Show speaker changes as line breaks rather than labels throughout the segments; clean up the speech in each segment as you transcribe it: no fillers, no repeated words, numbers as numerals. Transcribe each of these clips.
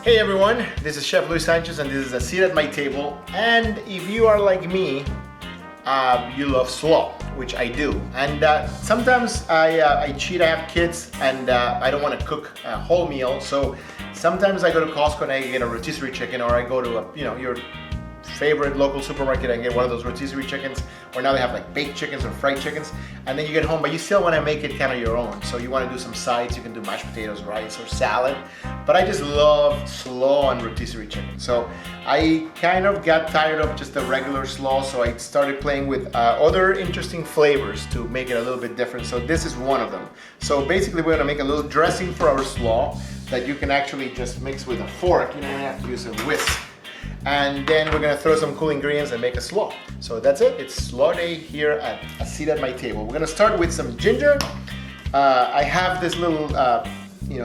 Hey everyone, this is Chef Luis Sanchez and this is a seat at my table. And if you are like me, you love slaw, which I do. And sometimes I cheat, I have kids and I don't want to cook a whole meal. So sometimes I go to Costco and I get a rotisserie chicken, or I go to your favorite local supermarket and get one of those rotisserie chickens, or now they have like baked chickens or fried chickens, and then you get home, but you still want to make it kind of your own. So you want to do some sides, you can do mashed potatoes, rice, or salad, but I just love slaw and rotisserie chicken. So I kind of got tired of just the regular slaw, so I started playing with other interesting flavors to make it a little bit different. So this is one of them. So basically we're going to make a little dressing for our slaw that you can actually just mix with a fork. You don't even have to use a whisk. And then we're gonna throw some cool ingredients and make a slaw. So that's it, it's slaw day here at a seat at my table. We're gonna start with some ginger. I have this little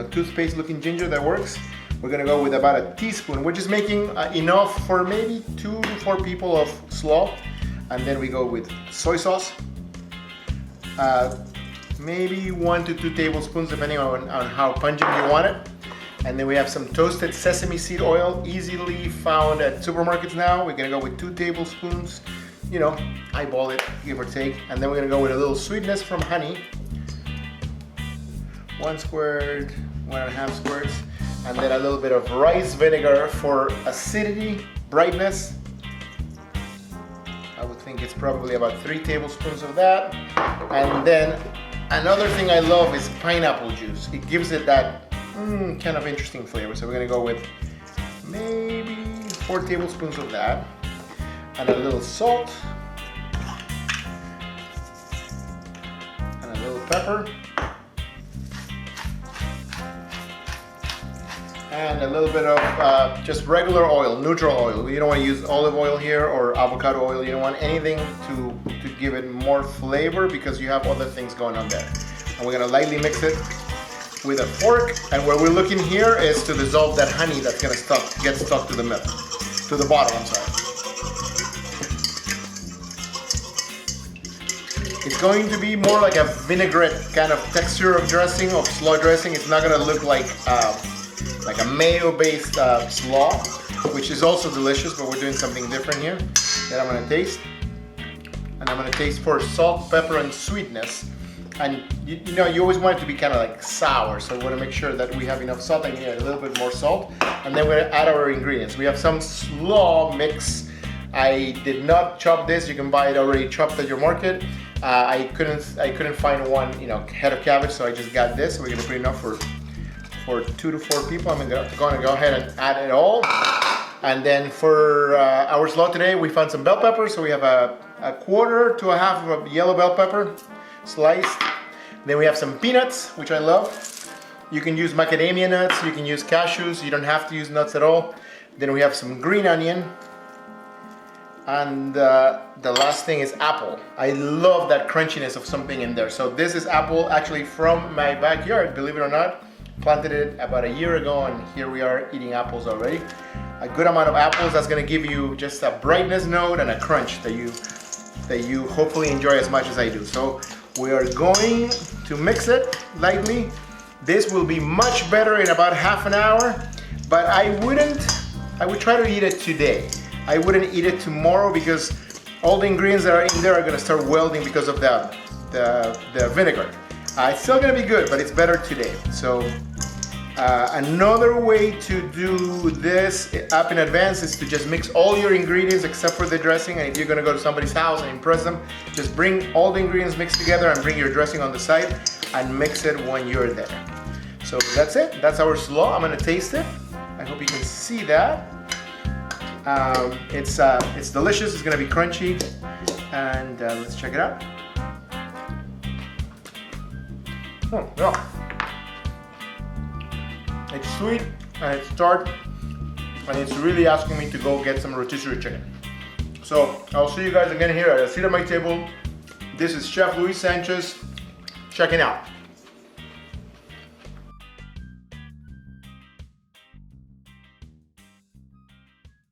toothpaste looking ginger that works. We're gonna go with about a teaspoon. We're just making enough for maybe 2 to 4 people of slaw. And then we go with soy sauce. Maybe 1 to 2 tablespoons depending on how pungent you want it. And then we have some toasted sesame seed oil, easily found at supermarkets now. We're gonna go with 2 tablespoons, eyeball it, give or take. And then we're gonna go with a little sweetness from honey. 1 squirt, 1.5 squirts. And then a little bit of rice vinegar for acidity, brightness. I would think it's probably about 3 tablespoons of that. And then another thing I love is pineapple juice. It gives it that kind of interesting flavor. So we're gonna go with maybe 4 tablespoons of that, and a little salt, and a little pepper, and a little bit of just regular oil, neutral oil. You don't want to use olive oil here or avocado oil. You don't want anything to give it more flavor because you have other things going on there. And we're gonna lightly mix it with a fork, and what we're looking here is to dissolve that honey that's gonna get stuck to the milk, to the bottom, I'm sorry. It's going to be more like a vinaigrette kind of texture of dressing, of slaw dressing. It's not gonna look like a mayo-based slaw, which is also delicious, but we're doing something different here. Then I'm gonna taste, and I'm gonna taste for salt, pepper, and sweetness. And you always want it to be kind of like sour, so we want to make sure that we have enough salt. I need a little bit more salt, and then we're going to add our ingredients. We have some slaw mix. I did not chop this. You can buy it already chopped at your market. I couldn't find one head of cabbage, so I just got this. So we're going to put enough for 2 to 4 people. I'm going to go ahead and add it all. And then for our slaw today, we found some bell peppers. So we have a 1/4 to 1/2 of a yellow bell pepper sliced. Then we have some peanuts, which I love. You can use macadamia nuts, you can use cashews, you don't have to use nuts at all. Then we have some green onion. And the last thing is apple. I love that crunchiness of something in there. So this is apple actually from my backyard, believe it or not. Planted it about a year ago, and here we are eating apples already. A good amount of apples, that's gonna give you just a brightness note and a crunch that you hopefully enjoy as much as I do. So we are going to mix it lightly. This will be much better in about half an hour, but I would try to eat it today. I wouldn't eat it tomorrow because all the ingredients that are in there are gonna start welding because of the vinegar. It's still gonna be good, but it's better today. So another way to do this up in advance is to just mix all your ingredients except for the dressing. And if you're gonna go to somebody's house and impress them, just bring all the ingredients mixed together and bring your dressing on the side and mix it when you're there. So that's it, that's our slaw. I'm gonna taste it. I hope you can see that. It's delicious, it's gonna be crunchy, and let's check it out. Oh, yeah. It's sweet and it's tart, and it's really asking me to go get some rotisserie chicken. So I'll see you guys again here at a seat at my table. This is Chef Luis Sanchez checking out.